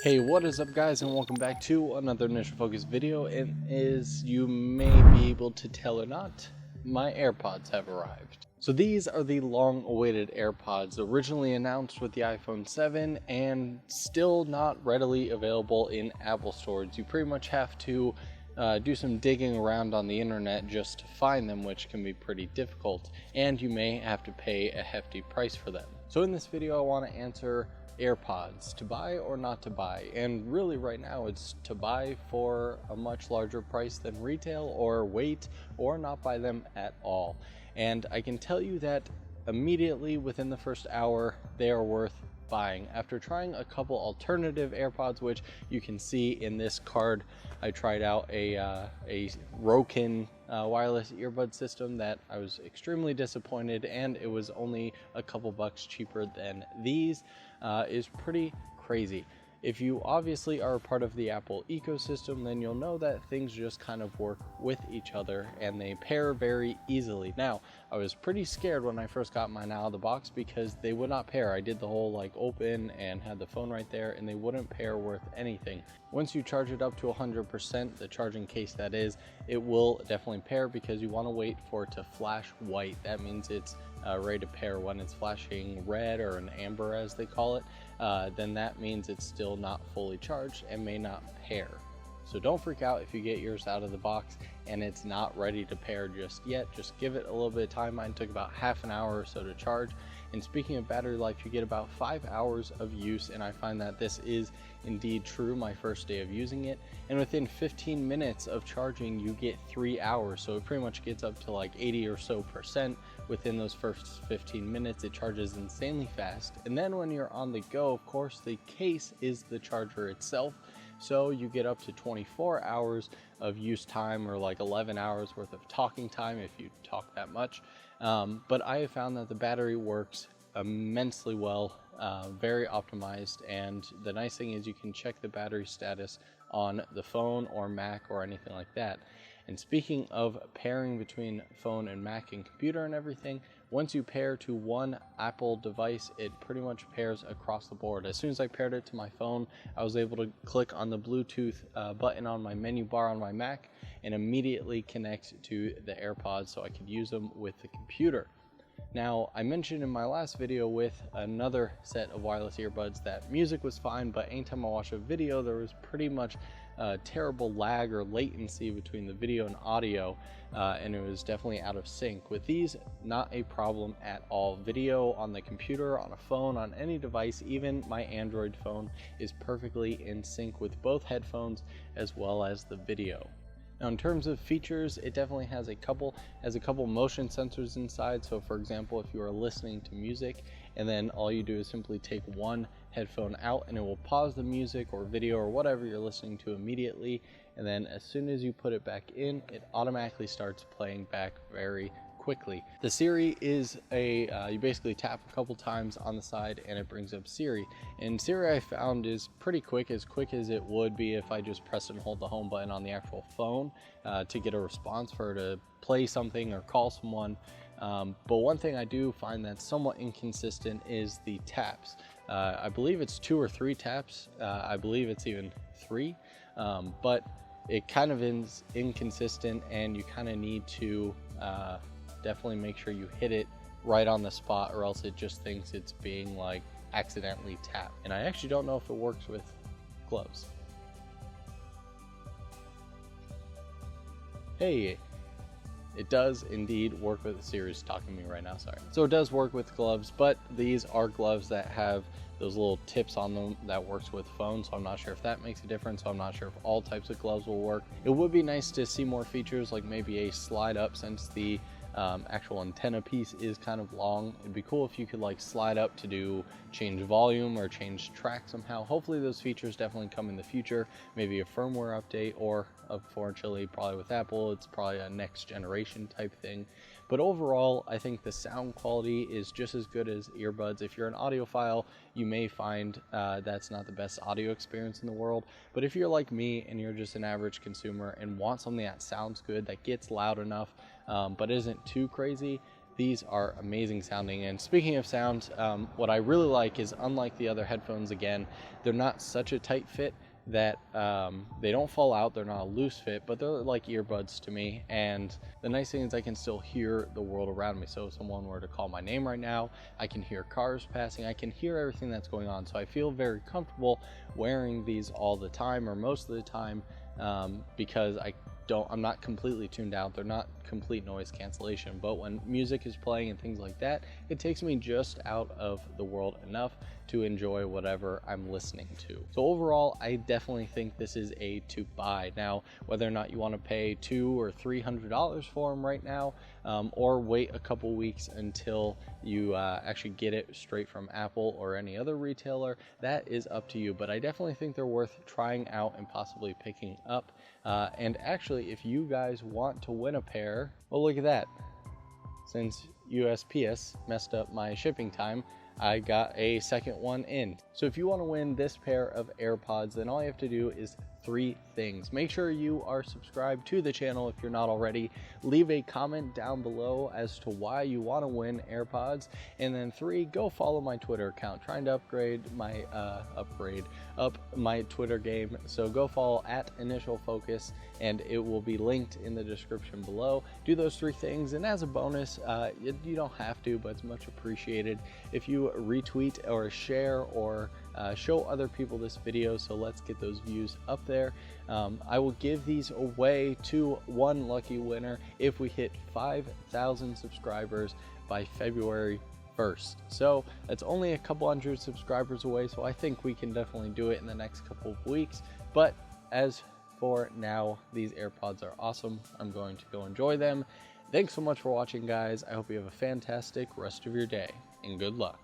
Hey, what is up guys, and welcome back to another initial focus video. And as you may be able to tell or not, my AirPods have arrived. So these are the long awaited AirPods, originally announced with the iPhone 7 and still not readily available in Apple stores. You pretty much have to do some digging around on the internet just to find them, which can be pretty difficult, and you may have to pay a hefty price for them. So in this video I want to answer AirPods, to buy or not to buy, and really right now it's to buy for a much larger price than retail, or wait or not buy them at all. And I can tell you that immediately within the first hour they are worth buying. After trying a couple alternative AirPods, which you can see in this card, I tried out a Rokin wireless earbud system that I was extremely disappointed, and it was only a couple bucks cheaper than these. Is pretty crazy. If you obviously are a part of the Apple ecosystem, then you'll know that things just kind of work with each other and they pair very easily. Now, I was pretty scared when I first got mine out of the box because they would not pair. I did the whole like open and had the phone right there, and they wouldn't pair worth anything. Once you charge it up to 100%, the charging case that is, it will definitely pair, because you want to wait for it to flash white. That means it's ready to pair. When it's flashing red, or an amber as they call it, then that means it's still not fully charged and may not pair. So don't freak out if you get yours out of the box and it's not ready to pair just yet. Just give it a little bit of time. Mine took about half an hour or so to charge. And speaking of battery life, you get about 5 hours of use, and I find that this is indeed true my first day of using it. And within 15 minutes of charging you get 3 hours, so it pretty much gets up to like 80 or so percent within those first 15 minutes. It charges insanely fast. And then when you're on the go, of course, the case is the charger itself, so you get up to 24 hours of use time, or like 11 hours worth of talking time if you talk that much. But I have found that the battery works immensely well, very optimized, and the nice thing is you can check the battery status on the phone or Mac or anything like that. And speaking of pairing between phone and Mac and computer and everything, once you pair to one Apple device, it pretty much pairs across the board. As soon as I paired it to my phone, I was able to click on the Bluetooth button on my menu bar on my Mac and immediately connect to the AirPods so I could use them with the computer. Now, I mentioned in my last video with another set of wireless earbuds that music was fine, but anytime I watched a video, there was pretty much terrible lag or latency between the video and audio, and it was definitely out of sync. With these, not a problem at all. Video on the computer, on a phone, on any device, even my Android phone, is perfectly in sync with both headphones as well as the video. Now, in terms of features, it definitely has a couple motion sensors inside. So for example, if you are listening to music and then all you do is simply take one headphone out, and it will pause the music or video or whatever you're listening to immediately, and then as soon as you put it back in, it automatically starts playing back very quickly. The Siri is you basically tap a couple times on the side and it brings up Siri, and Siri I found is pretty quick as it would be if I just press and hold the home button on the actual phone to get a response for her to play something or call someone. But one thing I do find that's somewhat inconsistent is the taps. I believe it's 2 or 3 taps. I believe it's even 3, but it kind of is inconsistent, and you kind of need to definitely make sure you hit it right on the spot, or else it just thinks it's being like accidentally tapped. And I actually don't know if it works with gloves. Hey, it does indeed work with Siri's talking to me right now, sorry. So it does work with gloves, but these are gloves that have those little tips on them that works with phones, so I'm not sure if that makes a difference. So I'm not sure if all types of gloves will work. It would be nice to see more features, like maybe a slide up, since the actual antenna piece is kind of long. It'd be cool if you could like slide up to change volume or change track somehow. Hopefully those features definitely come in the future, maybe a firmware update, or unfortunately probably with Apple it's probably a next generation type thing. But overall, I think the sound quality is just as good as earbuds. If you're an audiophile, you may find that's not the best audio experience in the world. But if you're like me and you're just an average consumer and want something that sounds good, that gets loud enough, but isn't too crazy, these are amazing sounding. And speaking of sound, what I really like is, unlike the other headphones, again, they're not such a tight fit that they don't fall out. They're not a loose fit, but they're like earbuds to me. And the nice thing is I can still hear the world around me. So if someone were to call my name right now, I can hear cars passing, I can hear everything that's going on. So I feel very comfortable wearing these all the time, or most of the time, because I'm not completely tuned out. They're not complete noise cancellation, but when music is playing and things like that, it takes me just out of the world enough to enjoy whatever I'm listening to. So overall, I definitely think this is a to buy. Now, whether or not you want to pay $200 or $300 for them right now, or wait a couple weeks until you actually get it straight from Apple or any other retailer, that is up to you. But I definitely think they're worth trying out and possibly picking up. And actually, if you guys want to win a pair, well, look at that. Since USPS messed up my shipping time, I got a second one in. So if you want to win this pair of AirPods, then all you have to do is 3 things. Make sure you are subscribed to the channel if you're not already. Leave a comment down below as to why you want to win AirPods. And then 3, go follow my Twitter account. Trying to upgrade my Twitter game. So go follow @InitialFocus, and it will be linked in the description below. Do those 3 things, and as a bonus, you don't have to, but it's much appreciated if you retweet or share or show other people this video. So let's get those views up there. I will give these away to one lucky winner if we hit 5,000 subscribers by February 1st. So that's only a couple hundred subscribers away, so I think we can definitely do it in the next couple of weeks. But as for now, these AirPods are awesome. I'm going to go enjoy them. Thanks so much for watching, guys. I hope you have a fantastic rest of your day, and good luck.